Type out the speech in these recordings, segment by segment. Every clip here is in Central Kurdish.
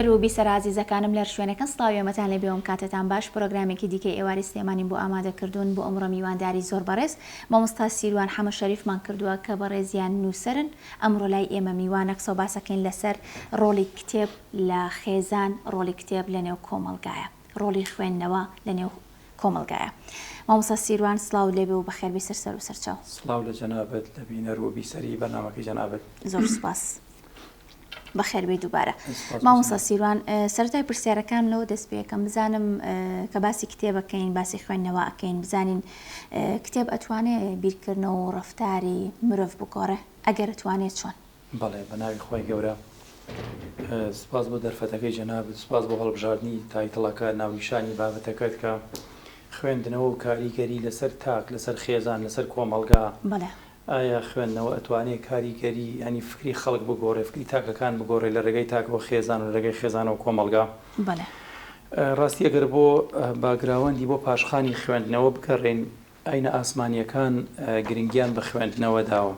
بینەر و بیسەر عزیزەکانم لەر شوێنەکە سڵاوێمەتان لێ بێوم کاتتان باش پرۆگرامێکی دیکەی ئێواری سلێمانین بۆ ئامادەکردوون بۆ ئەمڕۆ میوانداری زۆر بەڕێز مامۆستا سیروان حەمە شەریفمان کردووە کە بەڕێزیان نووسرن ئەمڕۆ لای ئێمە میوانە قسە و باسەکەین لەسەر ڕۆڵی کتێب لە خێزان ڕۆڵی کتێب لە نێو کۆمەڵگایە ڕۆڵی خوێندنەوە لە نێو کۆمەڵگایە. مامۆستا سیروان سڵاو لێبێ و بەخێر بیسەر سەر و سەرچاو. سڵاو لە جەنابەت لە بینەر و بیسەری بەرنامەکەی جەنابەت. زۆر سوپاس. بەخێر بێ دووبارە. مامۆستا سیروان سەرەتای پرسیارەکان لەوە دەست پێکەم بزانم کە باسی کتێبەکەین باسی خوێندنەوە ئەکەین بزانین کتێب ئەتوانێت بیرکردنەوە و ڕەفتاری مرۆڤ بگۆڕێ ئەگەر ئەتوانێت چۆن؟ بەڵێ بەناوی خۆی گەورە سوپاس بۆ دەرفەتەکەی جەنابەت سوپاس بۆ هەڵبژاردننی تایتڵەکە ناونیشانی بابەتەکەت کە خوێندنەوە و کاریگەری لەسەر تاک لەسەر خێزان لەسەر کۆمەڵگا ئایا خوێندنەوە ئەتوانێت کاریگەری ینی فکری خەڵک بگۆڕێ فکری تاکەکان بگۆڕێ لە ڕێگەی تاکەوە خێزان و لەگەی خێزانەوە کۆمەڵگا. ڕاستی ئەگەر بۆ باگراوەندی بۆ پاشخانی خوێندنەوە بکەڕێن ئاینە ئاسمانیەکان گرنگیان بە خوێندنەوە داوە.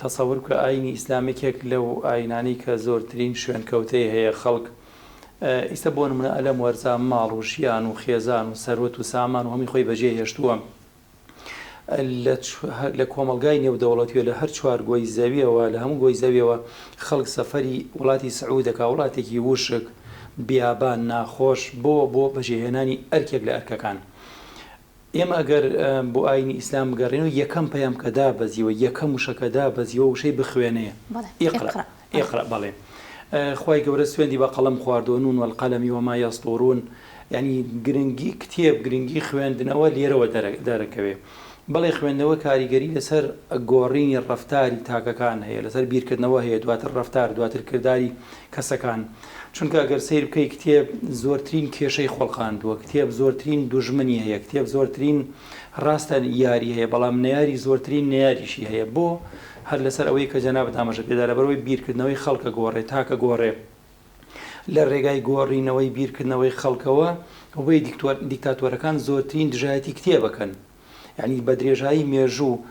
تەسەور کە ئاینی ئیسلامێکێک لەو ئاینانی کە زۆرترین شوێنکەوتەی هەیە خەڵک ئیستا بۆ نمونە ئەلەم وەرزە ماڵ و ژیان و خێزان و سەروەت و سامان و هەمی خۆی بەجێ هێشتووە لە کۆمەلگای نێودەوڵەتیە لە هەر چوارگۆی زەویەوە لە هەموو گۆی زەویەوە خەڵک سەفەری وڵاتی سعودەکە وڵاتێکی وشک بیابان ناخۆش بۆ بەجێهێنانی ئەرکێک لە ئەرکەکان. ئێمە ئەگەر بۆ ئاینی ئیسلام بگەڕێنەوە یەکەم پەیام کە دابەزیوە یەکەم وشەکە دابەزیوە وشەی بخوێنەیە ئیقرا بەڵێ خی گەورە سوێندی بە قەڵەم خواردەوە نون والقەلەمی وما یەسطوڕون ینی گرنگی کتێب گرنگی خوێندنەوە لێرەوە دەرەکەوێ. بەڵێ خوێندنەوە کاریگەری لەسەر گۆڕینی ڕەفتاری تاکەکان هەیە لەسەر بیرکردنەوە هەیە دواتر ڕەفتار دواتر کردداری کەسەکان چونکە ئەگەر سیر بکەی کتێب زۆرترین کێشەی خۆڵقاندووە کتێب زۆرترین دوژمنی هەیە کتێب زۆرترین ڕاستە یاری هەیە بەڵام نەیاری زۆرترین نەیاریشی هەیە بۆ هەر لەسەر ئەوەی کە جەنابەت ئاماژە پێدا لەبەرەوەی بیرکردنەوەی خەڵکە گۆڕێ تاکە گۆڕێ لە ڕێگای گۆڕینەوەی بیرکردنەوەی خەڵکەوە ئەوەی دیکتاتۆرەکان زۆرترین دژایەتی کتێبەکەن یعنی بە درێژایی مێژوو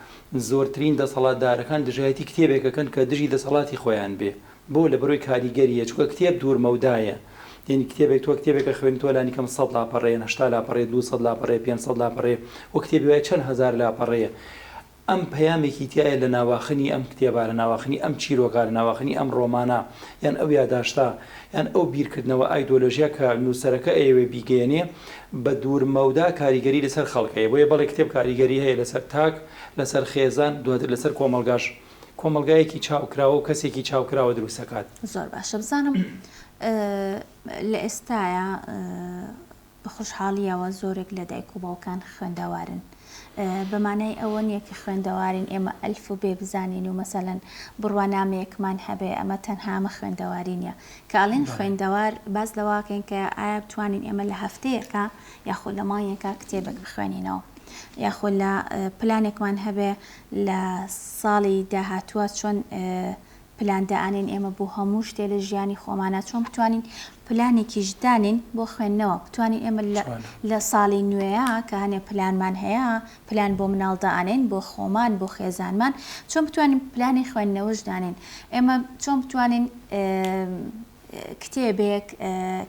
زۆرترین دەسەڵاتدارەکان دژایەتی کتێبێکەکەن کە دژی دەسەڵاتی خۆیان بێ بۆ لە بەرۆی کاریگەریە چکە کتێب دوورمەودایە یعنی کتێبێک تۆ کتێبێکە خوێن تۆ لانی کەم 100 لاپەڕێ 80 لاپەڕێ 200 لاپەڕێ 500 لاپەڕێ و کتێبی وایە چەند هەزار لاپەڕەیە ئەم پەیامێکی تایە لە ناواخنی ئەم کتێبە لە ناواخنی ئەم چیرۆکە لە ناواخنی ئەم ڕۆمانە یان ئەو یاداشتا یان ئەو بیرکردنەوە ئایدۆلۆژیا کە نووسەرەکە ئەوێ بیگەێنێ بە دوورمەودا کاریگەری لەسەر خەڵکەیە بۆیە بەڵێ کتێب کاریگەری هەیە لەسەر تاک لەسەر خێزان دواتر لەسەر کۆمەڵگاش کۆمەلگایەکی چاوکراوە و کەسێکی چاوکراوە دروستەکات. زۆر باشە بزانم لە ئێستاە بە خۆشحاڵیەوە زۆرێک لە دایک و باوکان خوێندەوارن بەمانای ئەوە نییە کە خوێندەوارین ئێمە ئەلف و بێ بزانین و مەسەلەن بڕوانامەیەکمان هەبێ ئەمە تەنهامە خوێندەواری نیە کە ئەڵێن خوێندەوار باز لەواکەین کە ئایا بتوانین ئێمە لە هەفتەیەکە یاخود لە مانگێکە کتێبێک بخوێنینەوە یاخود لە پلانێکمان هەبێ لە ساڵی داهاتووە چۆن پلاندانین ئێمە بۆ هەموو شتێ لە ژیانی خۆمانە چۆن بتوانین پلانێکیش دانین بۆ خوێندنەوە بتوانین ئێمە لە ساڵی نوێیە کە هەنێ پلانمان هەیە پلان بۆ مناڵدانین بۆ خۆمان بۆ خێزانمان چۆن بتوانین پلانی خوێندنەوەش دانین ئێمە چۆن بتوانین کتێبێک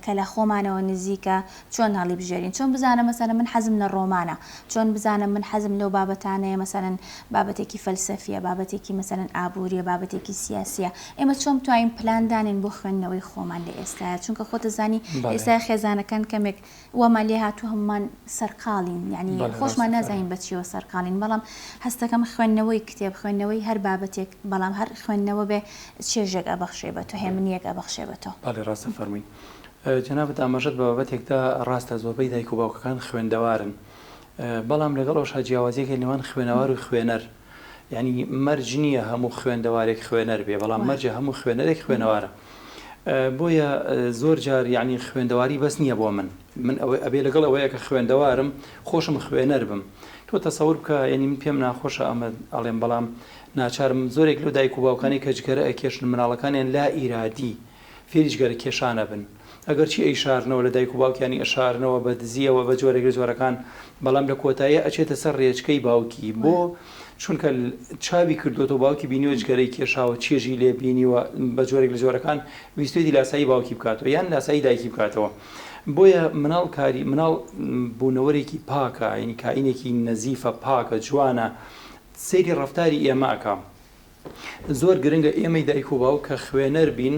کە لە خۆمانەوە نزیکە چۆن هەڵی بژێرین چۆن بزانم مەسەلەن من حەزم لە ڕۆمانە چۆن بزانم من حەزم لەو بابەتانەیە مەسەلەن بابەتێکی فەلسەفیە بابەتێکی مەسەلەن ئابووریە بابەتێکی سیاسیە ئێمە چۆن بتوانین پلاندانین بۆ خوێندنەوەی خۆمان لە ئێستاە چونکە خۆتە زانی ئێستا خێزانەکان کەمێک وەمان لێ هاتوو هەمومان سەرقاڵین یعنی خۆشمان نازانین بەچیەوە سەرقاڵین بەڵام هەستەکەم خوێندنەوەی کتێب خوێندنەوەی هەر بابەتێک بەڵام هەر خوێندنەوە بێ چێژێک ئەبەخشێ بە تۆ هێمنیەک ئەبەخشێ بە تۆ. باڵێ ڕاستە فەرمووی جەنابەت ئاماژەت بە بابەتێکدا ڕاستە زۆربەی دایک و باوکەکان خوێندەوارن بەڵام لەگەڵەوە جیاوازیەکە نێوان خوێنەوار و خوێنەر یعنی مەرج نییە هەموو خوێندەوارێک خوێنەر بێ بەڵام مەرجە هەموو خوێنەرێک خوێنەوارە بۆیە زۆر جار یعنی خوێندەواری بەس نییە بۆ من ئەبێ لەگەڵ ئەوەیە کە خوێندەوارم خۆشم خوێنەر بم تۆ تەسەور بکە یعنی من پێم ناخۆشە ئەمە ئەڵێم بەڵام ناچارم زۆرێک لەو دایک و باوکانی کە جگەرە ئەکێشن مناڵەکانیان لا ئیرادی فێریشگەرە کێشانە بن ئەگەر چی ئەیشارنەوە لە دایک و باوکیانی ئەشارنەوە بە دزیەوە بە جۆرەێک جۆرەکان بەڵام لە کۆتاییە ئەچێتە سەر ڕێچکەی باوکی بۆ چونکە چاوی کردوەوە باوکی بینیوە جگەرەی کێشاوە چێژی لێ بینیوە بە جۆرێک لە جۆرەکان ویستێتی لاسایی باوکی بکاتەوە یان لاسایی دایکی بکاتەوە بۆیە مناڵ کاری مناڵ بوونەوەرێکی پاکە ینی کائینێکی نەزیفە پاکە جوانە سەیری ڕەفتاری ئێمەکە زۆر گرنگە ئێمەی دایک و باوک کە خوێنەر بین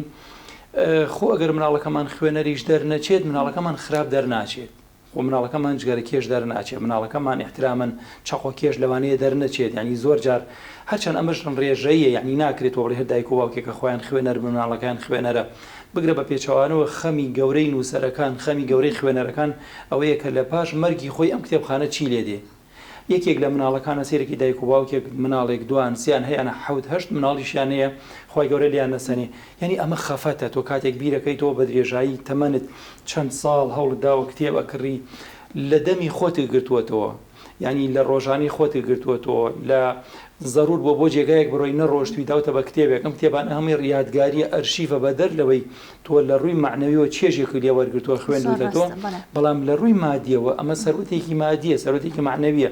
خۆ ئەگەر مناڵەکەمان خوێنەریش دەرنەچێت مناڵەکەمان خراپ دەرناچێت و مناڵەکەمان جگەرە کێش دەرناچێت مناڵەکەمان احترامن چەقۆ کێش لەوانەیە دەرنەچێت ینی زۆر جار هەرچەند ئەمەش ڕێژەیە یعنی ناکرێت وڵی هەر دایک و باوکێکە خۆیان خوێنەر مناڵەکان خوێنەرە بگرە بە پێچەوانەوە خەمی گەورەی نووسەرەکان خەمی گەورەی خوێنەرەکان ئەوەیە کە لە پاش مەرگی خۆی ئەم کتێبخانە چی لێ دێ یەکێک لە مناڵەکانە سێرەی دایک و باوکێک مناڵێک دوان سیان هەیەە حەوت هەشت مناڵیشیان هەیە خۆی گەورە لیان نەسەنێ یعنی ئەمە خەفەتە تۆ کاتێک بیرەکەی تۆ بە درێژایی تەمەنت چەند ساڵ هەوڵت داوە کتێبە کڕی لە دەمی خۆتی گرتووەتەوە ینی لە ڕۆژانی خۆتی گرتووەتەوە لە ضرور بۆ جێگایەک بڕۆی نەڕۆشتوی داوتە بە کتێبێک ئەم کتێبان هەمووی ڕیادگاری ئەرشیفە بە دەر لەوەی تۆ لە ڕووی معنەویەوە چێژێکی لێ وەرگرتووە خوێندوتەوە بەڵام لە ڕووی مادیەوە ئەمە سەرۆتێکی مادیە سەرۆتێکی معنەویە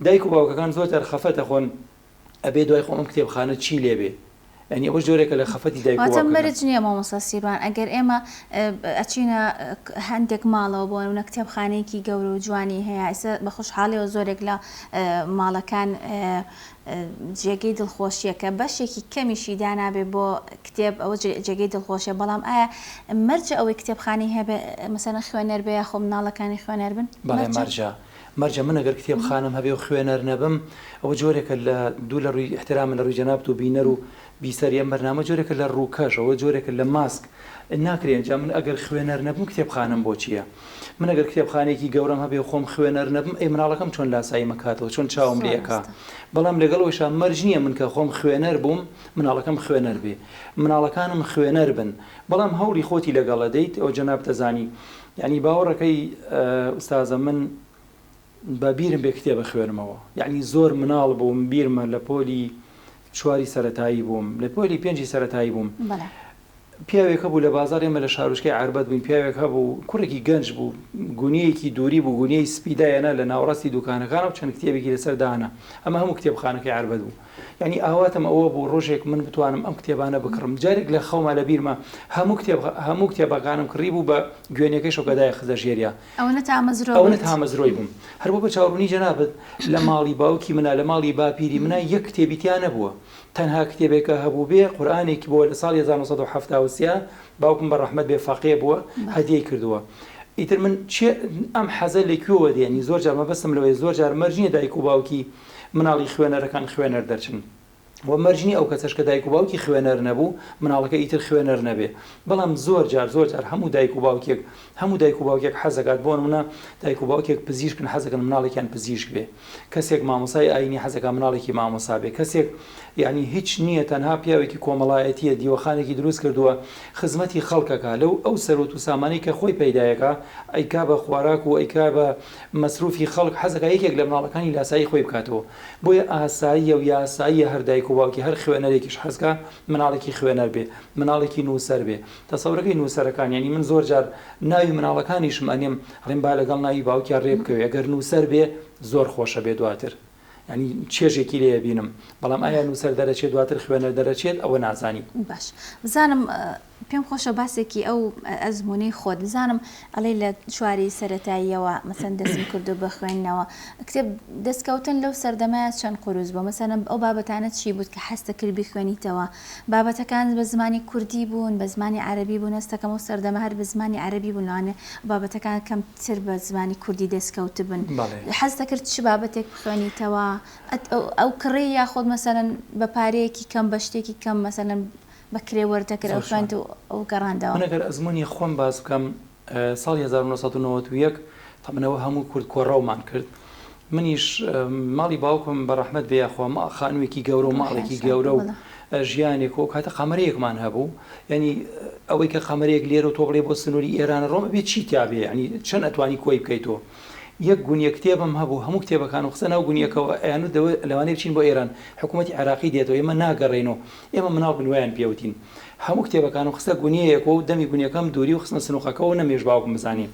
دایک و باوکەکان زۆرتر خەفەتە خۆن ئەبێ دوای خۆ ئەم کتێبخانە چی لێبێ ئەنی ئەوە جۆرێکە لە خەفەتی دایک و باوکەکان مەرج نییە مامۆستا سیروان ئەگەر ئێمە ئەچینە هەندێک ماڵەوە بۆ نمونە کتێبخانەیەکی گەورە و جوانی هەیە ئێستا بە خۆشحاڵیەوە زۆرێک لە ماڵەکان جێگەی دڵخۆشیەکە بەشێکی کەمیشی دانابێ بۆ کتێب ئەوە جێگەی دڵخۆشیە بەڵام ئایا مەرجە ئەوەی کتێبخانەی هەبێ مەسەلەن خوێنەر بێ خۆ مناڵەکانی خوێنەر بن بەڵێ مەرجە من ئەگەر کتێبخانەم هەبێ و خوێنەر نەبم ئەوە جۆرێکە لە دوو لە ڕووی احترامە لە ڕووی جەنابەت و بینەر و بیسەری ئەم بەرنامە جۆرێکە لە ڕووکەش ئەوە جۆرێکە لە ماسک ناکرێن جا من ئەگەر خوێنەر نەبم کتێبخانەم بۆ چییە من ئەگەر کتێبخانێکی گەورەم هەبێ خۆم خوێنەر نەبم ئەی مناڵەکەم چۆن لاسایی مەکاتەوە چۆن چاوم لێەکە بەڵام لەگەڵەوەیشا مەرج نییە من کە خۆم خوێنەر بووم مناڵەکەم خوێنەر بێ مناڵەکانم خوێنەر بن بەڵام هەوڵی خۆتی لەگەڵە دەیت ئەو جەناب دەزانی یعنی باوەڕەکەی ئوستازە من بە بیرم بێ کتێبە خوێنمەوە یعنی زۆر مناڵ بووم بیرمە لە پۆلی 4 سەرەتایی بووم لە پۆلی 5 سەرەتایی بووم پیاوێک هەبوو لە بازار ئێمە لە شارۆچکەی عربەت بووین پیاوێک هەبوو کوڕێکی گەنج بوو گونیەیەکی دووری بوو گونیەی سپیدایەنە لە ناوەڕاستی دوکانەکانە و چەند کتێبێکی لەسەر داهەنا ئەمە هەموو کتێبخانەکەی عربەت بوو یعنی ئاواتم ئەوە بوو ڕۆژێک من بتوانم ئەم کتێبانە بکڕم جارێک لە خەوما لە بیرمە هەموو کتێبەکانم کڕی بوو بە گوێنەکەی شۆکەدای خزە ژێریا ئەوە تامەزرۆی بووم هەر بۆ بە چاوڕوونی جەنابەت لە ماڵی باوکی منە لە ماڵی باپیری منە یەک کتێبیتیان نەبووە تەنها کتێبێکە هەبوو بێ قورئانێکی بۆ لە ساڵی 1970 باوکم بە ڕەحمەت بێ فەقێ بووە هەدیەی کردووە ئیتر من ئەم حەزە لەکوێوە دێنی زۆر جار مەبەستم لەوەی زۆر جار مەرجنیە دایک و باوکی مناڵی خوێنەرەکان خوێنەر دەرچن و مەرجنی ئەو کەسەش کە دایک و باوکی خوێنەر نەبوو مناڵەکە ئیتر خوێنەر نەبێ بەڵام زۆر جار هەموو دایک و باوکێک حەزەکات بۆ نمونە دایک و باوکێک پزیشکن حەزەکەن مناڵێکیان پزیشک بێ کەسێک مامۆسای ئاینی حەزەکە مناڵێکی مامۆسا بێ کەسێک یعنی هیچ نییە تەنها پیاوێکی کۆمەڵایەتیە دیوەخانێکی دروست کردووە خزمەتی خەڵکەکە لەو ئەو سەرۆت و سامانەی کە خۆی پەیدایەکە ئەیکا بە خواراک و ئەیکا بە مەسروفی خەڵک حەزەکە یەکێک لە مناڵەکانی لاسایی خۆی بکاتەوە بۆیە ئاساییە و یاساییە هەر دایک و باوکی هەر خوێنەرێکیش حەزکە مناڵێکی خوێنەر بێ مناڵێکی نووسەر بێ تەسەورەکەی نووسەرەکان یعنی من زۆر جار ناوی مناڵەکانیشم ئەنێم ڕێم با لەگەڵ ناوی باوکیان ڕێ بکەوێ ئەگەر نووسەر بێ زۆر خۆشە بێ دواتر ینی چێژێکی لێ بینم بەڵام ئایا نووسەر دەرەچێت دواتر خوێنەر دەرەچێت ئەوە نازانی باش بزانم پێم خۆشە باسێکی ئەو ئەزمموی خۆت بزانم ئەڵێ لە چواری سەرەتاییەوە مەسەن دەستم کردو بە خوێندنەوە کتێب دەستکەوتن لەو سەردەمایە چەند قوروز بوو مەسەن ئەو بابەتانە چی بوو کە حەستە کرد بیخوێنیتەوە بابەتەکان بە زمانی کوردی بوون بە زمانی عەرەبی بوون هەستەکەم و سەردەمە هەر بە زمانی عەرەبی بوون لەوانێ بابەتەکان کەمتر بە زمانی کوردی دەستکەوت بن حەستە کرد چ بابەتێک بخوێنیتەوە ئەو کڕی یاخۆت مەسەن بە پارەیەکی کەم بە شتێکی کەم مەسەن بەکرێ وەردەکرد ئەو خوێنت و ئەو گەڕاندەوە من ئەگەر ئەزمموی خۆم باس بکەم ساڵی 1991 تەمەنەوە هەموو کورد کۆڕەومان کرد منیش ماڵی باوکم بە ڕەحمەت بێ خۆم خانوویەکی گەورە و ماڵێکی گەورە و ژیانێک و کاتە قەمەرەیەکمان هەبوو ینی ئەوەی کە قەمەرەیەک لێرە و تۆ بڵێ بۆ سنووری ئێران ڕۆمە بێت چی تیابێ ینی چەند ئەتوانی کۆی بکەیتەوە یەک گونیە کتێبم هەبوو هەموو کتێبەکان و قسە ناو گونیەکەوە ئەیان لەوانەیە بچین بۆ ئێران حکوومەتی عێراقی دێتەوە ئێمە ناگەڕێنەوە ئێمە مناڵ بنوایان پێوتین هەموو کتێبەکانم خستە گونیەیەک و دەمی گونیەکەم دووری و خستنە سنووقەکەەوە نەمێژ باوکم بزانین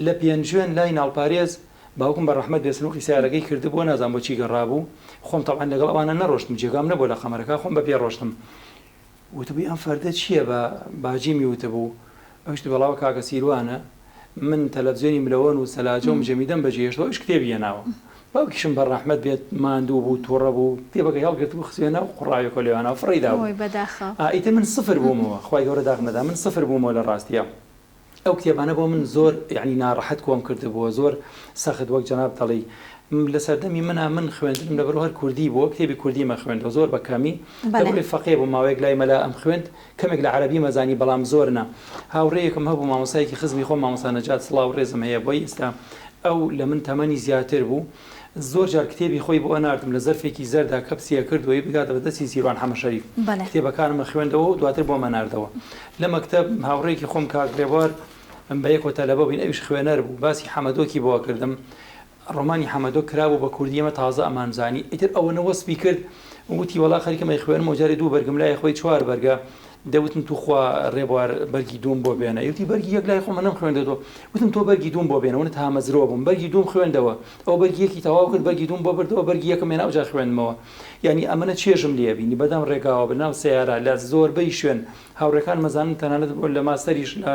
لە پێنجوێن لای ناڵپارێز باوکم بە ڕەحمەت بێ سنووقی سیارەکەی کردبووە نازان بۆچی گەڕابوو خۆم تەڵان لەگەڵ ئەوانە نەڕۆشتم جێگام نەبوو لە خەمەرەکە خۆم بە پێ ڕۆشتم وتبووی ئەم فەردە چییە بە باجیمی وتبوو ئەوشت بەڵاوە کاکە سیروانە من تەلەڤیزیۆنی ملەوەن و سەلاجە و مجەمیدەم بەجێهێشتەوە ئەوش کتێبی هێناوە باوکیشم بە ڕەحمەت بێت ماندوو بوو تووڕە بوو کتێبەکە هەڵگرت بوو خسوێنە و قوڕاویەکە لێوانەوە فڕیداوە ئیتر من سفر بوومەوە خوای گەورە داغ نەدا من سفر بوومەوە لە ڕاستیە ئەو کتێبانە بۆ من زۆر یعنی ناڕەحەت کۆم کردبووە زۆر سەخت وەک جەناب دەڵی لە سەردەمی من خوێندنم لەبەر هەر کوردی بووە کتێبی کوردی مە خوێندەوە زۆر بە کەمی دەبڵێ فەقێ بوو ماوەیەک لای مەلا ئەم خوێند کەمێک لە عەرەبی مەزانی بەڵام زۆر نە هاوڕێیەکم هەبوو مامۆستایەکی خزمی خۆم مامۆستا نەجات سڵاو ڕێزم هەیە بۆی ئێستا ئەو لە من تەمەنی زیاتر بوو زۆر جار کتێبی خۆی بۆ ناردم لە زەرفێکی زەردا کەپسیە کردوەوەی بگاتە بەدەستی سیروان حەمە شەریف کتێبەکانمە خوێندەوە و دواتر بۆ مەناردەوە لە مەکتەب هاوڕێیەکی خۆم کاگرێوار بە یەک تەلەبە بووین ئەویش خوێنەر بوو باسی حەمەدۆکی بۆ کردم ڕۆمانی حەمەدۆ کرابوو بە کوردی ئەمە تازە ئەمانزانی ئیتر ئەوەنە وەسپی کرد وتی وەڵا خەریکەمە خوێنم و جارێ دوو بەرگم لای خۆی چوار بەرگە دەوتن توخوا ڕێبوار بەرگی دوم بۆ بێنە یوتی بەرگی یەک لای خۆمە نەم خوێندەوە وتم تۆ بەرگی دوم بۆ بێنەوە تامەزرۆ بووم بەرگی دوم خوێندەوە ئەو بەرگیەکی تەواو کرد بەرگی دوم بۆ بردەوە بەرگی یەکەم هێنا ئەوجا خوێندمەوە یعنی ئەمەنە چێژم لێ بینی بەدەم ڕێگاوە بەناو سیارە لە زۆربەی شوێن هاوڕێکان مەزانن تەنانەت لە ماستەریش لە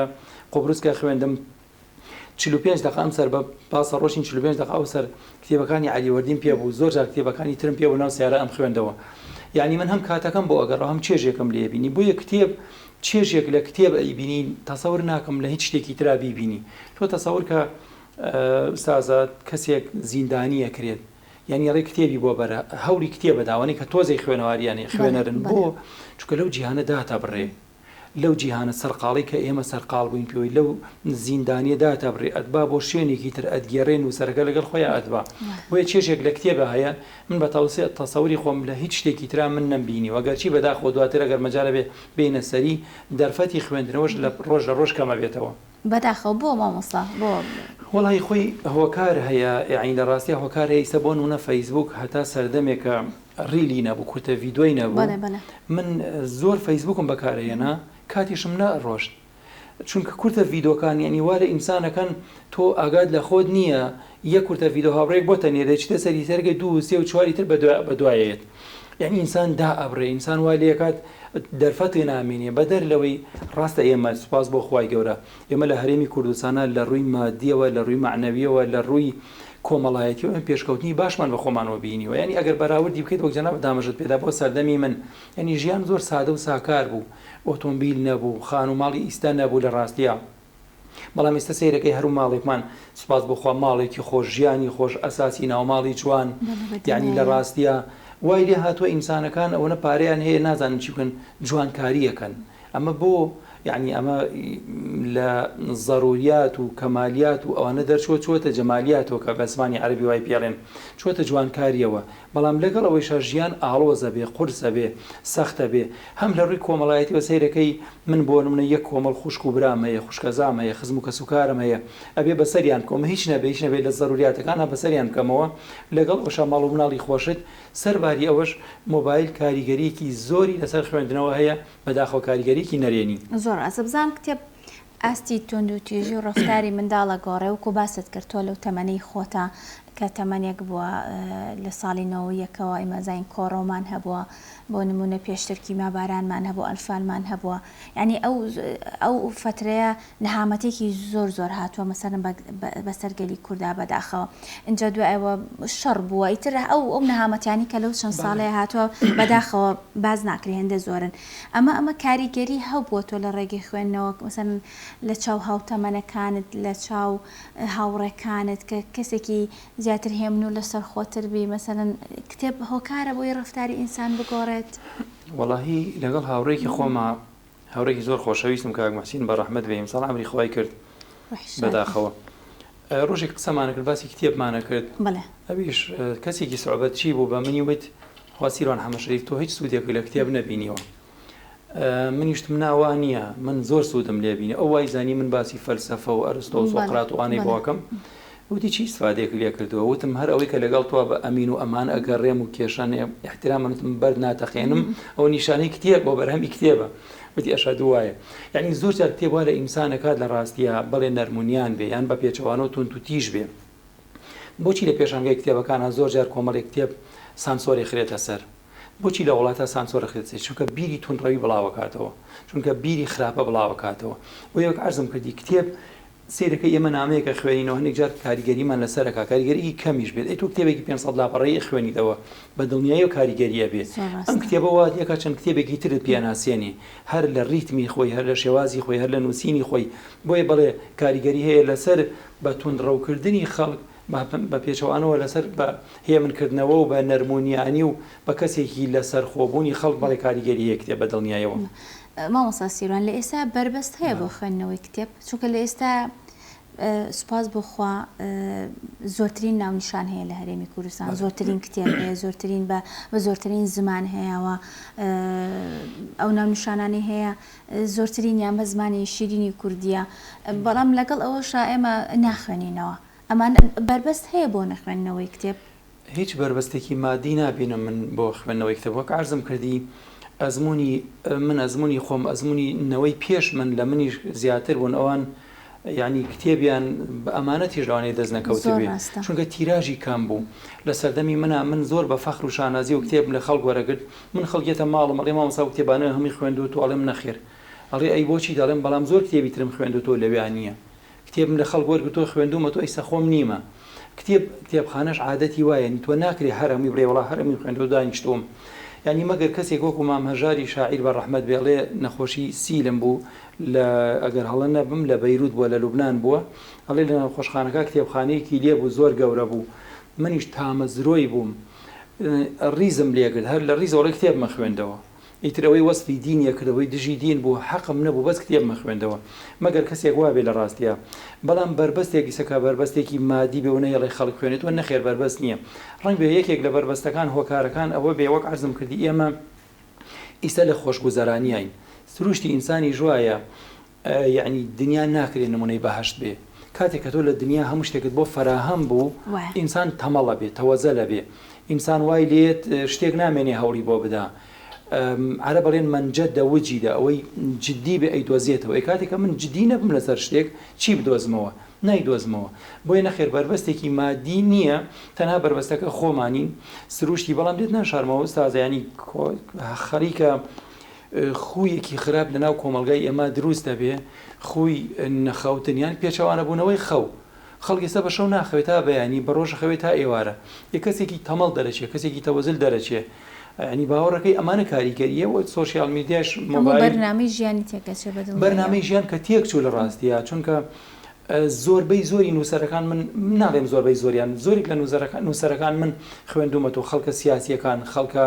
قۆبروسکە خوێندم 45 دقیقه ئەم سەر بە پاسە ڕۆژین 45 دقیقه ئەو سەر کتێبەکانی عەلیوەردین پێ بوو زۆر جار کتێبەکانی ترم پێ بوو ناو سیارە ئەم خوێندەوە یعنی من هەم کاتەکەم بۆ ئەگەڕ هەم چێژێکم لێ بینی بۆیە کتێب چێژێک لە کتێب ئەیبینی تەسەور ناکەم لە هیچ شتێکی ترا بیبینی تۆ تەسەور کە ئوستازە کەسێک زیندانیە کرێت یعنی ڕێ کتێبی بۆ بەرە هەوری کتێبە داوانی کە تۆزەی خوێنەواریانێ خوێنەرن بۆ چونکە لەو جیهانە داتا بڕێ لەو جیهانە سەرقاڵی کە ئێمە سەرقاڵ بووین پێوەی لەو زیندانیە داتا بڕێ ئەدبا بۆ شوێنێکی تر ئەدگێڕێن و سەرەکە لەگەڵ خۆیان ئەدبا بۆیە چێژێک لە کتێبە هەیە من بە تەسەوری خۆم لە هیچ شتێکی ترا من نەمبینی وەگەرچی بەداخۆ دواتر ئەگەر مەجالە بێ بینە سەری دەرفەتی خوێندنەوەش لە ڕۆژ لە ڕۆژ کەمە بێتەوە بەداخەوە بۆ مامۆستا بۆ وڵی خۆی هۆکار هەیە یعنی لە ڕاستی هۆکار هەیە بۆ نمونە فەیسبوک هەتا سەردەمێکە ڕیلی نەبوو کورتە ڤیدۆی نەبوو من زۆر فەیسبوکم بەکارهێنا کاتیشم نەڕۆشت چونکە کورتە ڤیدۆکان یعنی وارە ئینسانەکەن تۆ ئاگاد لە خۆت نییە یەک کورتە ڤیدۆ هاوڕێک بۆ تەنێ چتە سەری سەرگە 2 3 و 4 تر بەدوایەت یعنی ئینسان دا ئەبڕێ ئینسان وای لێکات دەرفەتی نامێنێ بەدەر لەوەی ڕاستە ئێمە سوپاس بۆ خوای گەورە ئێمە لە هەرێمی کوردستانە لە ڕووی مادیەوە لە ڕووی معنەویەوە لە ڕووی کۆمەڵایەتیەوە ئەم پێشکەوتنی باشمان بە خۆمانەوە بینیوە یعنی ئەگەر بەراوردی بکەیت وەک جەناب دامەژت پێدا بۆ سەردەمی من یعنی ژیان زۆر سادە و ساکار بوو ئۆتۆمبیل نەبوو خان و ماڵی ئیستا نەبوو لە ڕاستیە بەڵام ئێستا سەیرەکەی هەرو ماڵێکمان سوپاس بۆخوا ماڵێکی خۆش ژیانی خۆش ئەساسی ناوماڵی جوان یعنی لە ڕاستیە وای لێ هاتووە ئینسانەکان ئەوەنە پارەیان هەیە نازانن چی بکەن جوانکاریەکەن ئەمە بۆ یعنی ئەمە لە ضەروریات و کەمالیات و ئەوانە دەرچۆتە جەمالیاتەوە کە بە زمانی عەرەبی وای پێڵێن چۆتە جوانکاریەوە بەڵام لەگەڵ ئەوەیشە ژیان ئاڵۆزە بێ قورسە بێ سەختە بێ هەم لە ڕووی کۆمەڵایەتیەوە سەیرەکەی من بۆ نمونە یەک کۆمەڵ خوشک و برام هەیە خوشکەزام هەیە خزم و کەسوکارم هەیە ئەبێ بەسەریان کۆمە هیچ نەبێت لە ضەروریاتەکانە بەسەریان بکەمەوە لەگەڵ ئەوشە ماڵ و مناڵی خۆشت سەرباری ئەوەش مۆبایل کاریگەریەکی زۆری لەسەر خوێندنەوە هەیە بەداخەوە کاریگەریەکی نەرێنی زۆر ئەسەبزانام کتێب ئاستی تونند و توێژی و ڕفتاری منداڵە گۆڕێ و کۆ باست کرد تۆ لەو تەمەنەی خۆتە کە تەمەنێک بووە لە ساڵی 90ەکەوە ئیمەزین کۆڕۆمان هەبووە بۆ نمونە پێشترکی مابارانمان هەبوو ئەلفالمان هەبووە ینی ئەو فترەیە نەهامەتێکی زۆر هاتووە مەسەرن بەسەرگەلی کووردا بەداخەوە اینجا دوایەوە شەڕ بووە ئیتر ئەو نەهامەتیانی کە لەو چەند ساڵەیە هاتووە بەداخەوە باز ناکرێ هەندە زۆرن ئەمە کاریگەری هەبووە تۆ لە ڕێگەی خوێندنەوە مەسەرن لە چاو هاوتەمەنەکانت لە چاو هاوڕێکانت کە کەسێکی زیاتر هێمن و لەسەر خۆتر بی مەسەرن کتێب هۆکارە بۆی ڕفتاری ئینسان بگۆڕێت وەڵاهی لەگەڵ هاوڕێکی خۆمە هاوڕێکی زۆر خۆشەویستم کاک مەحسین بە ڕەحمەت بێ ئیمساڵ ئەمری خوای کرد بەداخەوە ڕۆژێک قسەمانە کرد باسی کتێبمانە کرد ئەویش کەسێکی سوعبەت چی بوو بە منی وت خوا سیروان حەمە شەریف تۆ هیچ سوودێک لە کتێب نەبینیوە منیشتم ناوان نییە من زۆر سوودم لێبینی ئەو وای زانی من باسی فەلسەفە و ئەرستۆ و سۆقرات و ئانەی بۆکەم وتی چی استفادەیەک لێ کردووە وتم هەر ئەوەی کە لەگەڵ تۆ بە ئەمین و ئەمان ئەگەڕێم و کێشانێ احترامم بەر ناتەخێنم ئەو نیشانەی کتێب بۆ بەرهەمی کتێبە وتی ئەشهد وایە یعنی زۆر جار کتێب وا لە ئینسانەکات لە ڕاستیە بەڵێ نەرمونیان بێ یان بە پێچەوانە و تونت و تیژ بێ بۆچی لە پێشانگەی کتێبەکانە زۆر جار کۆمەڵێک کتێب سانسۆری خرێتە سەر بۆچی لە وڵاتە سانسۆر خرێتە چونکە بیری تونڕەوی بڵاوکاتەوە چونکە بیری خراپە بڵاوکاتەوە بۆ یەک عەرزم کردی کتێب سیرەکەی ئێمە نامەیەکە خوێنینەوە هەندێک جار کاریگەریمان لەسەرەکە کاریگەری کەمیش بێت ئەی تۆ کتێبێکی 500 لاپەڕەیی خوێنیتەوە بە دڵنیایی و کاریگەریە بێت ئەم کتێبە وات یەکە چەند کتێبێکی ترت پیاناسیێنی هەر لە ڕیتمی خۆی هەر لە شێوازی خۆی هەر لە نووسینی خۆی بۆیە بڵێ کاریگەری هەیە لەسەر بە توندڕەوکردنی خەڵک بە پێچەوانەوە لەسەر بە هێمنکردنەوە و بە نەرمونیانی و بە کەسێکی لەسەر خۆبوونی خەڵک بەڵێ کاریگەری هەیە کتێب بە دڵنیایەوە مامۆستا سیروان لە ئێستا بربەست هەیە بۆ خوێندنەوەی کتێب چونکە لە ئێستا سوپاس بخوا زۆرترین ناونیشان هەیە لە هەرێمی کوردستان زۆرترین کتێب هەیە زۆرترین بە زۆرترین زمان هەیەەوە ئەو ناونیشانانی هەیە زۆرترین یان بە زمانی شیرینی کوردیە بەڵام لەگەڵ ئەوەشا ئێمە ناخوێنینەوە ئەمان بربەست هەیە بۆ نەخوێندنەوەی کتێب هیچ بربەستێکی مادی نابینم من بۆ خوێندنەوەی کتێب وەک عەرزم کردی ئەزمموی خۆم ئەزمموی نەوەی پێش من لە منیش زیاتر بوون ئەوان یعنی کتێبیان بە ئەمانەتیش لەوانەیە دەست نەکەوتە بێ چونکە تیراژی کام بوو لە سەردەمی من زۆر بە فەخر و شانازی و کتێب لە خەڵک وەرەگرت من خەڵکێتە ماڵم ئەڵێ مامۆستا و کتێبانە هەمی خوێندو و ئەڵێم نەخێر ئەڵێ ئەی بۆچی دەڵێم بەڵام زۆر کتێبی ترم خوێندوتۆ لەوێیان نییە کتێبم لە خەڵک وەرگتۆ خوێندومە تۆ ئەیستا خۆم نیمە کتێبخانەش عادەتی وایە تۆ ناکرێ هەرمی بڵێ وڵا هەرمی خوێندو دانیشتوم یعنی مەگەر کەسێک وەکو مام هەژاری شاعیر بە ڕەحمەت بێڵێ نەخۆشی سیلم بوو لە ئەگەر هەڵە نەبم لە بەیروت بووە لە لوبنان بووە هەڵێ لە خۆشخانەکە کتێبخانەیەکی لێ بوو زۆر گەورە بوو منیش تامەزرۆی بووم ڕیزم لێگرت هەر لە ڕیزەوەڵی کتێبمە خوێندەوە ئیترەوەی وەسفی دینیە کردەوەی دژی دین بوو حەقم نەبوو بەس کتێبمە خوێندەوە مەگەر کەسێک وابێ لە ڕاستیە بەڵام بربەستێکی سەکا بربەستێکی مادی بێ و نەیەڵێ خەڵک خوێنێتەوە نەخێر بربەست نییە ڕەنگ بێ یەکێک لە بربەستەکان هۆکارەکان ئەوە بێ وەک عەرزم کردی ئێمە ئیستا لە خۆشگوزەرانیین سروشتی ئینسانی ژوایە یعنی دنیا ناکرێت نمونەی بەهەشت بێ کاتێک کە تۆ لە دنیا هەموو شتێکت بۆ فراهەم بوو ئینسان تەمەڵە بێ تەوەزە لە بێ ئینسان وای لێت شتێک نامێنێ هەوڵی بۆ بدا عرە بەڵێن منجەد دەوجیدا ئەوەی جددی بێ ئەیدۆزیێتەوە ئەی کاتێککە من جددی نەبم لەسەر شتێک چی بدۆزمەوە نایدۆزمەوە بۆی نەخێر بربەستێکی مادی نییە تەنها بربەستەکە خۆمانین سروشتی بەڵام دێت ناشارمەوە ئستازیانی خەریکە خویەکی خراپ لەناو کۆمەلگای ئێمە دروست دەبێ خوی نەخەوتنیان پێچەوانە بوونەوەی خەڵک ئێستا بە شەو ناخەوێت تا بەیانی بە ڕۆژ خەوێت تا ئێوارە یە کەسێکی تەمەڵ دەرەچێت کەسێکی تەوەزل دەرەچێت ینی باوەڕەکەی ئەمانە کاریگەریە و سۆشیال میدیاش بەرنامەی ژیانی تێکەچێ بەرنامەی ژیان کە تێک چوو لە ڕاستیە چونکە زۆربەی زۆری نووسەرەکان من ناڵێم زۆربەی زۆریان زۆرێک لە نووسەرەکان من خوێندومەتەوە خەڵکە سیاسیەکان خەڵکە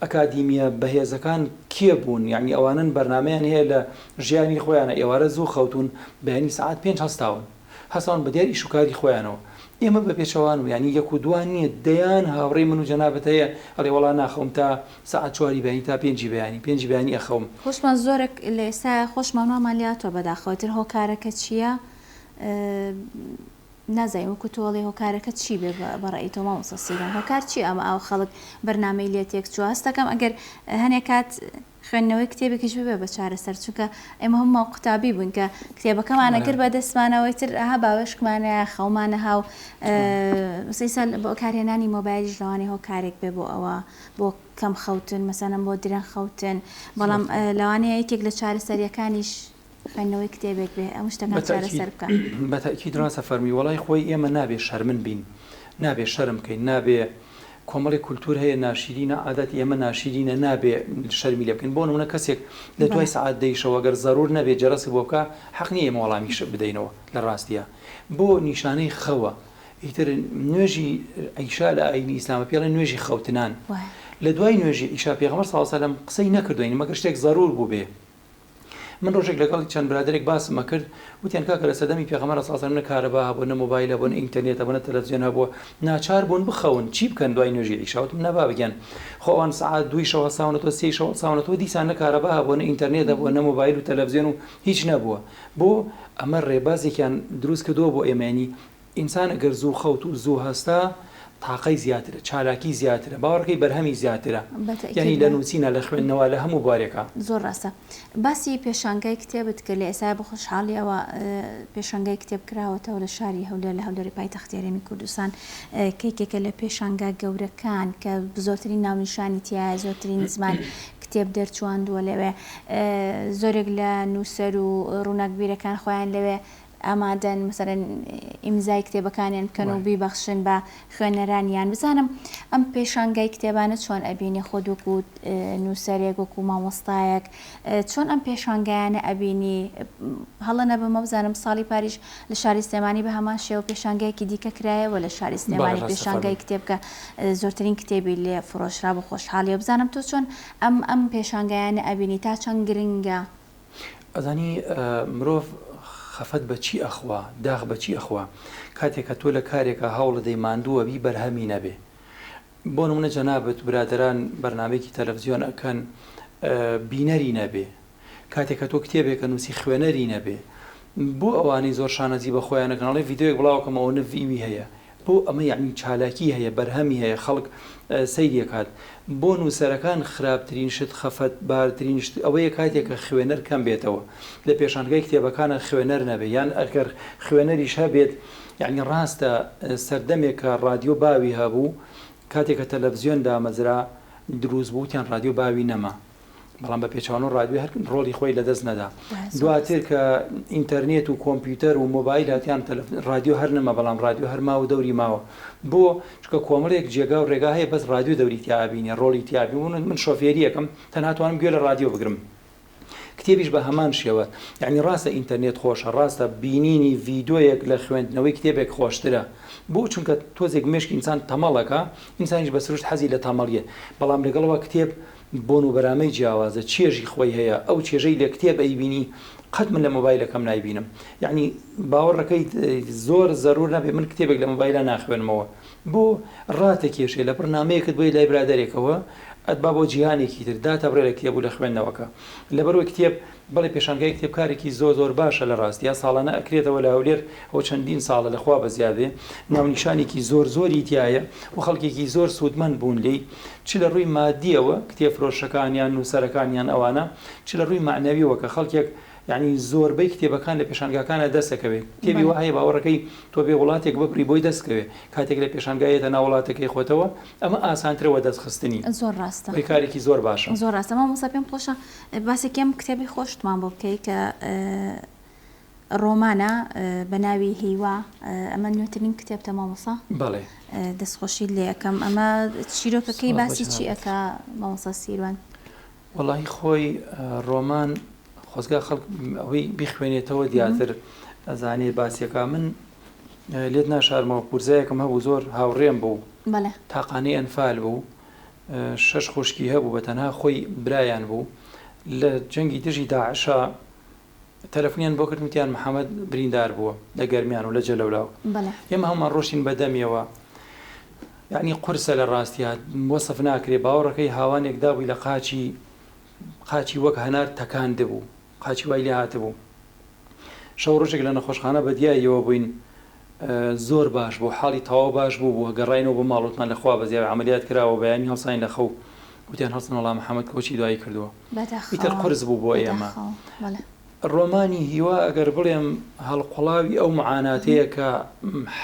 ئەکادیمیە بەهێزەکان کێ بوون یعنی ئەوانن بەرنمەیان هەیە لە ژیانی خۆیانە ئێوارە زوو خەوتون بەینی سعات 5 هەستاون هەساون بە دیاری شوکاری خۆیانەوە ئێمە بە پێچەوان و ینی یەک و دوان نییە دەیان هاوڕێی من و جەنابەت هەیە ئەڵێ وەڵا ناخەوم تا سعات 4 بەینی تا 5 بەینی ئەخەوم خۆشمان زۆرێک لە ئێستا خۆشمان وامانلیاتەوە بەداخەوەتر هۆکارەکە چییە نازای وەکو تۆڵی هۆکارەکە چی بێ بەڕێی تۆ مامۆستا سیروان هۆکار چی ئەمە ئەو خەڵک بەرنامەی لێ تێک چوە هەستەکەم ئەگەر هەنێک کات خوێندنەوەی کتێبێکیش ببێ بە چارەسەر چونکە ئێمە هەموو قوتابی بوون کە کتێبەکەمانە کرد بە دەستمانەوەی تر ئەها باوەشکمانەیە خەومانە هاو سیسان بۆ کارهێنانی مۆبایلیش لەوانەیە هۆکارێک بێ بۆ ئەوە بۆ کەم خەوتن مەسەڵەن بۆ درەنگ خەوتن بەڵام لەوانەیە یەکێک لە چارەسەریەکانیش خوێندنەوەی کتێبێک بێ ئەم شتەکان چارەسەر بکەن بەتاکید ڕاستە فەرمی وەڵای خۆی ئێمە نابێ شەرمن بین نابێ شەرم بکەین نابێ کۆمەڵی کولتور هەیە ناشرینە عادەتی ئێمە ناشرینە نابێ شەرمی لێ بکەین بۆ نمونە کەسێک لە دوای سعات دەیشەوە گەر زەرور نەبێ جەرەسی بۆ بکە حەق نییە ئێمە وەڵامیش بدەینەوە لە ڕاستیە بۆ نیشانەی خەوە ئیتر نوێژی ئەیشا لە ئاینی ئیسلامە پێڵێ نوێژی خەوتنان لە دوای نوێژی ئیشا پێغەمبەر صلی الله علیه و سلم قسەی نەکردوین مەگەر شتێک زەرور بوو بێ من ڕۆژێک لەگەڵ چەند برادێک باسمە کرد وتیان کاکە لە سەردەمی پێغەمبەر صلی الله علیه و سلم نە کارەبا هەبوو نە مۆبایل هەبوو نە ئینتەرنێت هەبوو نە تەلەڤیزیۆن هەبوو ناچار بوون بخەون چی بکەن دوای نوێژی عیشا وتم نەبا بگەن خۆ ئەوان سعات 2 شەو هەساونەتەوە 3 شەو هەساونەتەوە دیسان نە کارەبا هەبوو نە ئینتەرنێت هەبوو نە مۆبایل و تەلەڤیزیۆن و هیچ نەبووە بۆ ئەمە ڕێبازێکیان دروست کردووە بۆ ئێمەنی ئینسان ئەگەر زوو خەوت و زوو هەستا تاقەی زیاترە، چالاکی زیاترە، باوەڕەکەی بەرهەمی زیاترە، یعنی لە نووسینە لە خوێندنەوە لە هەموو بارێکە. زۆر ڕاستە. باسی پێشانگای کتێبت کرد لە ئێستا بە خۆشحاڵیەوە پێشانگای کتێب کراوەتەوە لە شاری هەولێر لە هەولێری پایتەختی هەرێمی کوردستان کێکێکە لە پێشانگا گەورەکان کە زۆرترین ناونیشانی تایە، زۆرترین زمان کتێب دەرچوانندووە لەوێ، زۆرێک لە نووسەر و ڕووناکبیرەکان خۆیان لەوێ ئامادەن مەسەرەن ئیمزای کتێبەکانیان بکەن و بیبەخشن بە خوێنەرانیان. بزانم ئەم پێشانگای کتێبانە چۆن ئەبینی خۆت وەکو نووسەرێک وەکو مامۆستایەک، چۆن ئەم پێشانگایانە ئەبینی؟ هەڵە نەبمە بزانم ساڵی پاریش لە شاری سلێمانی بە هەمان شێوە پێشانگایەکی دیکە کرایەوە لە شاری سلێمانی پێشانگای کتێب کە زۆرترین کتێبی لێ فرۆشرا بە خۆشحاڵیە. بزانم تۆ چۆن ئەم پێشانگایانە ئەبینی، تا چەند گرنگە؟ ئەزانی مرۆڤ خەفەت بەچی ئەخوا، داغ بەچی ئەخوا کاتێکە تۆ لە کارێکە هەوڵە دەیماندووە بی بەرهەمی نەبێ. بۆ نمونە جەنابەت برادران بەرنامەیەکی تەلەڤیزیۆن ئەکەن بینەری نەبێ، کاتێکە تۆ کتێبێکە نووسی خوێنەری نەبێ. بۆ ئەوانەی زۆر شانەزی بە خۆیانەکەنەڵێ ڤیددیۆیەک بڵاوکەمەوە نڤوی هەیە، بۆ ئەمە یعنی چالاکی هەیە، بەرهەمی هەیە، خەڵک سەیرێکات. بۆ نووسەرەکان خراپترین شت، خەفەت بارترین شت ئەوەیە کاتێکە خوێنەر کەم بێتەوە لە پێشانگای کتێبەکانە خوێنەر نەبێ، یان ئەگەر خوێنەریش هەبێت یعنی ڕاستە سەردەمێکە ڕادیۆ باوی هەبوو کاتێکە تەلەڤیزیۆن دامەزرا دروست بووتیان ڕادیۆ باوی نەما، بەڵام بە پێچوان و ڕادیۆ هەر ڕۆڵی خۆی لەدەست نەدا. دواتر کە ئینتەرنێت و کۆمپیوتەر و مۆبایل هاتیان ڕادیۆ هەر نەما، بەڵام ڕادیۆ هەرما و دەوری ماوە. بۆ چکە کۆمەڵێک جێگا و ڕێگا هەیە بەس ڕادیۆ دەوری تیابینێ، ڕۆڵی تیابی. من شۆفێریەکەم تەناتوانم گوێ لە ڕادیۆ بگرم، کتێبیش بە هەمان شێوە. یعنی ڕاستە ئینتەرنێت خۆشە، ڕاستە بینینی ڤیددیۆیەک لە خوێندنەوەی کتێبێک خۆشترە، بۆ چونکە تۆزێک مێشکی ئینسان تەمەڵەکە، ئینسانیش بە سروشت حەزی لە تەمەڵیە، بەڵام لەگەڵەوە کتێب بۆن و بەرامەی جیاوازە، چێژی خۆی هەیە، ئەو چێژەی لە کتێب ئەیبینی قەت من لە مۆبایلەکەم نایبینم. یعنی باوەڕەکەی زۆر زەرور نەبێ من کتێبێک لە مۆبایلە ناخوێنمەوە، بۆ ڕاتەکێشێ لە بەرنامەیەکت بۆی لای برادەرێکەوە ئەتبا بۆ جیهانێکی تر داتەبڕێ لە کتێب و لە خوێندنەوەکە. لەبەرەوەی کتێب بەڵێ پێشانگای کتێبکارێکی زۆر باشە لە ڕاستیە، ساڵانە ئەکرێتەوە لە هەولێر ئەو چەندین ساڵە لەخوا بەزیادێ، ناونیشانێکی زۆری تایە و خەڵکێکی زۆر سوودمەند بوون لی، چ لە ڕووی مادیەوە کتێب فرۆشەکانیان نووسەرەکانیان ئەوانە، چ لە ڕووی معنەویەوە کە خەڵکێک یعنی زۆربەی کتێبەکان لە پێشانگاکانە دەستەکەوێت. کتێبی وایە باوەڕەکەی تۆ بێ وڵاتێک بپری بۆی دەستکەوێت، کاتێک لە پێشانگایەتە ناو وڵاتەکەی خۆتەوە ئەمە ئاسانترەوە دەستخستنی. زۆر ڕاستە، کارێکی زۆر باشە، زۆر ڕاستە. مامۆستا پێم خۆشە باسێکم کتێبی خۆشتمان بۆ بکەی کە ڕۆمانە بە ناوی هیوا، ئەمە نوێترین کتێبتە مامۆستا؟ بەڵێ، دەستخۆشی لێ یەکەم. ئەمە چیرۆکەکەی باسی چی ئەکا مامۆستا سیروان؟ وەڵاهی خۆی ڕۆمان خۆزگا خەڵک ئەوەی بیخوێنێتەوە دیاتر ئەزانێ باسیەکە. من لێت ناشارمەوە پورزایەکەم هەبوو زۆر هاوڕێم بوو، تاقانەی ئەنفال بوو، 6 خوشکی هەبوو، بە تەنها خۆی برایان بوو. لە جەنگی دژی داعشا تەلەفۆنیان بۆ کردوتیان محەممەد بریندار بووە لە گەرمیان و لە جەلەولاو. ئێمە هەمومان ڕۆشین بەدەمیەوە، یعنی قورسە لە ڕاستیات وەسف ناکرێ. باوەڕەکەی هاوانێکدا بووی لە قاچی وەک هەنار تەکاند بوو، قاچی وای لێ هاتبوو. شەو ڕۆژێک لە نەخۆشخانە بەدیایەوە بووین، زۆر باش بوو، حاڵی تەواو باش بوو، بووە گەڕاینەوە بۆ ماڵوتمان لەخوا بەزیاوی عملیات کراوە، بەیانی هەڵساین لە خەو، وتیان هەڵسن وەڵام محەممەد کۆچی دوایی کردووە، ئیتر قرس بوو بۆ ئێمە. ڕۆمانی هیوا ئەگەر بڵێم هەڵقوڵاوی ئەو معاناتەیە کە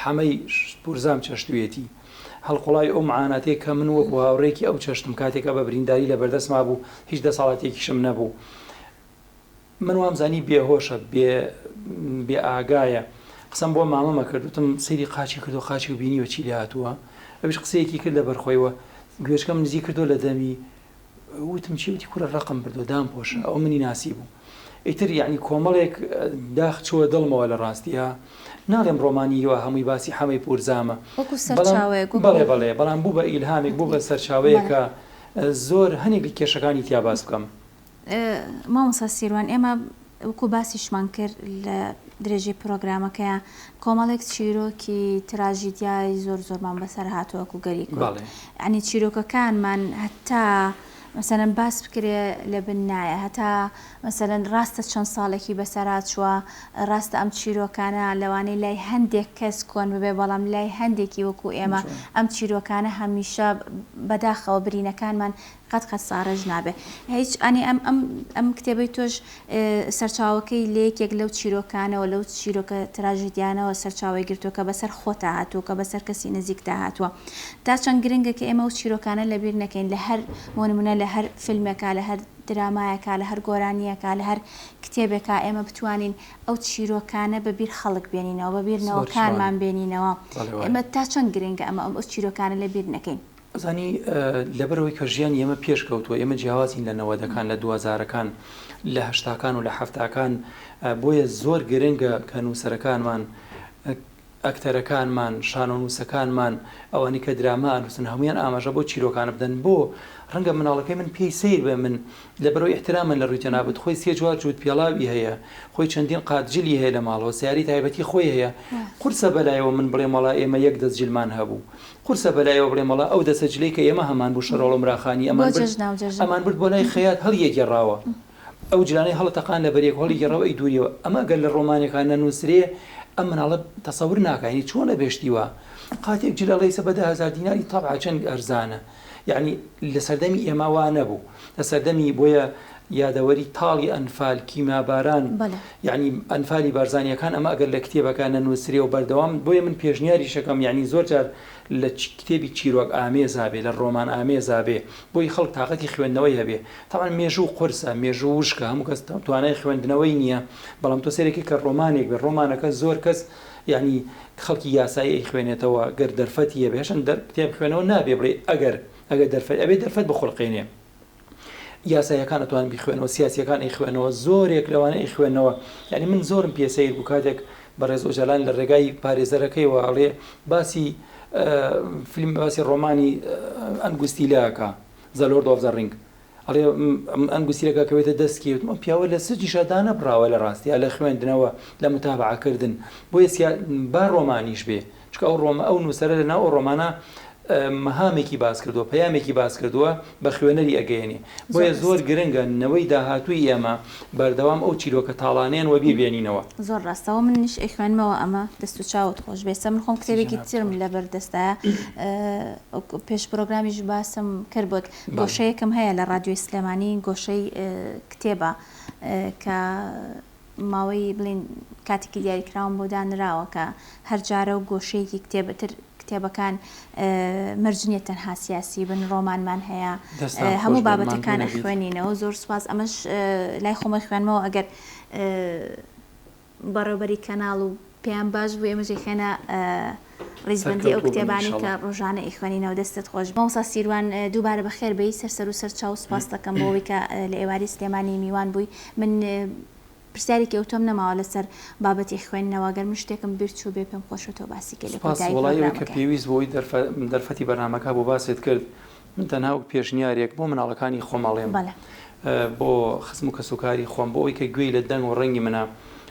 حەمەی پورزام چەشتوێتی، هەڵقوڵاوی ئەو معاناتەیە کە من وەکو هاوڕێکی ئەو چەشتم کاتێکە بە برینداری لە بەردەستما بوو، هیچ دەسەڵاتێکیشم نەبوو. من وامزانی بێهۆشە، بێ ئاگایە. قسەم بۆ مامەمە کردوتم سەیری قاچی کردو، قاچی و بینیوە چی لێ هاتووە، ئەوش قسەیەکی کرد لە بەرخۆیەوە، گوێشکەم نزیک کردو لە دەمی، وتم چی؟ وتی کوڕە ڕقم بردو دام پۆشە، ئەو منی ناسی بوو. ئیتر یعنی کۆمەڵێک داخ چووە دڵمەوە لە ڕاستیە. ناڵێم ڕۆمانیەوە هەمووی باسی حەمەی پورزامە، بەڵێ، بەڵام بوو بە ئیلهامێک، بوو بە سەرچاوەیەکە زۆر هەنێکی کێشەکانی تیا باس بکەم. مامۆستا سیروان، ئێمە وەکو باسیشمان کرد لە درێژی پرۆگرامەکەیە کۆمەڵێک چیرۆکی تراژیدیای زۆرمان بەسەر هاتووەکو گەری کورد. یعنی چیرۆکەکانمان هەتا مثلا باس بکرێ لە بنایە هەتا مثلا ڕاستە چەند ساڵێکی بەسەرات چووە ڕاستە ئەم چیرۆکانە لەوانەی لای هەندێک کەس کۆن ببێ بەڵام لای هەندێکی وەکو ئێمە ئەم چیرۆکانە هەمیشە بەداخەوە برینەکانمان قەت ساڕژ نابێ هیچ ئەنی ئەم کتێبەی تۆش سەرچاوەکەی لە یەکێک لەو چیرۆکانەوە لەو چیرۆکە تراژیدیانەوە سەرچاوی گرتووە کە بەسەر خۆتا هاتووە کە بەسەر کەسی نزیکتا هاتووە تا چەند گرنگە کە ئێمە و چیرۆکانە لەبیر نەکەین لە هەر نمونە لە هەر فیلمێکا لە هەر درامایەکە لە هەر گۆرانیەکە لە هەر کتێبێکا ئێمە بتوانین ئەو چیرۆکانە بەبیر خەڵک بێنینەوە بەبیرنەوەکانمان بێنینەوە ئێمە تا چەند گرنگە ئەمە ئەو چیرۆکانە لەبیر نەکەین زانی لەبەرەوەی کە ژیان ئێمە پێشکەوتووە ئێمە جیاوازین لە 90ەکان لە 2000ەکان لە 80ەکان و لە 70ەکان بۆیە زۆر گرنگە کە نووسەرەکانمان ئەکتەرەکانمان شانۆنووسەکانمان ئەوانی کە دراما نووسن هەمویان ئاماژە بۆ چیرۆکانە بدەن بۆ ڕەنگە مناڵەکەی من پێی سیر بێ من لەبەرەوەی احترامن لە ڕووی جەنابەت خۆی سێ جوار جووت پێڵاوی هەیە خۆی چەندین قاتجلی هەیە لە ماڵەوە سیاری تایبەتی خۆی هەیە قورسە بەلایەوە من بڵێم وەڵا ئێمە یەک دەست جلمان هەبوو قورسە بەلایەوە بڵێم وەڵا ئەو دەسە جلەی کە ئێمە هەمان بوو شەڕۆڵ و مراخانی ئەمان برد بۆ لای خەیات هەڵیە گێڕاوە ئەو جلانەی هەڵتەقان لە بەرێک هەڵی گەڕەوە ئەی دووریەوە ئەمە گەل لە ڕۆمانێکان نەنووسرێ ئەم مناڵە تەسەور ناکەینی چۆنە بێشتیوە قاتێک جلەڵەی سە بە 10,000 دیناری تەبعا چەند ئەرزانە یعنی لە سەردەمی ئێمە وا نەبوو لە سەردەمی بۆیە یادەوەری تاڵی ئەنفال کیماباران یعنی ئەنفالی بارزانیەکان ئەمە ئەگەر لە کتێبەکان نەنووسرێ و بەردەوام بۆیە من پێشنیاری شەکەم یعنی زۆر جار لە کتێبی چیرۆک ئامێزابێ لە ڕۆمان ئامێزابێ بۆی خەڵک تااقەتی خوێندنەوەی هەبێ تاوان مێژوو قورسە مێژوو وشکە هەموو کەس توانای خوێندنەوەی نییە بەڵام تۆ سێرەی کە ڕۆمانێک بێ ڕۆمانەکە زۆر کەس یعنی خەڵکی یاسایی خوێنێتەوە گەر دەرفەتیە بێشن کتێب خوێنەوە نابێ بڵێ ئەگەر دەرفەت ئەبێ دەرفەت بخڵقێنێ یاسایەکان ئەتوان بیخوێنەوە سیاسیەکان ئەیخوێنەوە زۆرێک لەوانە ئەیخوێنەوە یعنی من زۆرم پێسەیر بوو کاتێک بەڕێز ئۆژەلان لە ڕێگای پارێزەرەکەی وڵێ باسی فیلم باسی ڕۆمانی ئەنگوستیلاکە The Lord of the Ring ئەڵێ ئەنگوستیلەکە کەوێتە دەستکیوت پیاوە لە سجی شەدانە براوە لە ڕاستیە لە خوێندنەوە لە متابعکردن بۆیە با ڕۆمانیش بێ چکە ئەو نووسەرە لە ناو ئەو ڕۆمانە مەهامێکی باس کردووە پەیامێکی باس کردووە بە خوێنەری ئەگەیەنێ بۆیە زۆر گرنگە نەوەی داهاتووی ئێمە بەردەوام ئەو چیرۆکە تاڵانێن وە بیبێنینەوە زۆر ڕاستەوە منیش ئەیخوێنمەوە ئەمە دەست و چاوت خۆش بێسە من خۆم کتێبێکی ترم لەبەردەستە پێش پرۆگرامیش باسم کرد بۆت گۆشەیەکم هەیە لە ڕادیۆی سلێمانی گۆشەی کتێبە کە ماوەی بڵین کاتێکی دیاریکراون بۆ دانراوە کە هەر جارە و گۆشەیەکی کتێبەکان مەرجنیە تەنها سیاسی بن ڕۆمانمان هەیە هەموو بابەتەکان خوێنینەوە زۆر سواز ئەمەش لای خۆمە خوێنمەوە ئەگەر بەڕێوەبەری کەناڵ و پێیان باش بوو ئێمەژێ خێنە ڕیزبندی ئەو کتێبانی کە ڕۆژانە ئیخوێنینەوە دەستت خۆش مامۆستا سیروان دووبارە بەخێر بەی سەر و سەر چاو سپاس دەکەم بۆەوەی کە لە ئێواری سلێمانی میوان بووی من پرسیارێکی ئەوتۆم نەماوە لەسەر بابەتی خوێندنەوە گەر من شتێکم بیرچوو بێ پێم خۆشەوە باسی کرد وڵایەوەی کە پێویست بۆی دەرفەتی بەرنامەکە بۆ باست کرد من تەنها پێشنیارێک بۆ مناڵەکانی خۆماڵێم بۆ خزم و کەسوکاری خۆم بۆ ئەوی کە گوێی لە دەنگ و ڕەنگی منە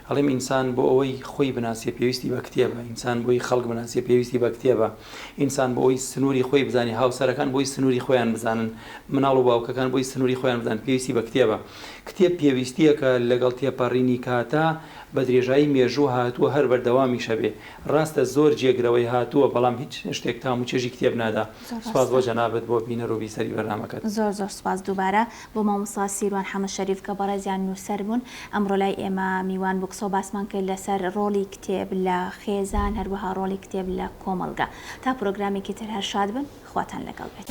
هەڵێم ئینسان بۆ ئەوەی خۆی بناسیە پێویستی بە کتێبە ئینسان بۆی خەڵک بناسیە پێویستی بە کتێبە ئینسان بۆ ئەوی سنووری خۆی بزانانی هاوسەرەکان بۆی سنووری خۆیان بزانن مناڵ و باوکەکان بۆی سنووری خۆیان بزانن پێویستی بە کتێبە کتێب پێویستیە کە لەگەڵ تێپەڕینی کاتە بە درێژایی مێژوو هاتووە هەر بەردەوامی شەبێ ڕاستە زۆر جێگرەوەی هاتووە بەڵام هیچ شتێک تام و چێژی کتێب نادا سپاس بۆ جەنابەت بۆ بینەر و بیسەری بەرنامەکەت زۆر سپاس دووبارە بۆ مامۆستا سیروان حەمە شەریف کە بەڕێزیان نووسەر بوون ئەمڕۆ لای ئێمە میوان بوو قسە باسمان کرد لەسەر ڕۆڵی کتێب لە خێزان هەروەها ڕۆڵی کتێب لە کۆمەڵگا تا پرۆگرامێکی تر هەر شاد بن خواتان لەگەڵ بێت.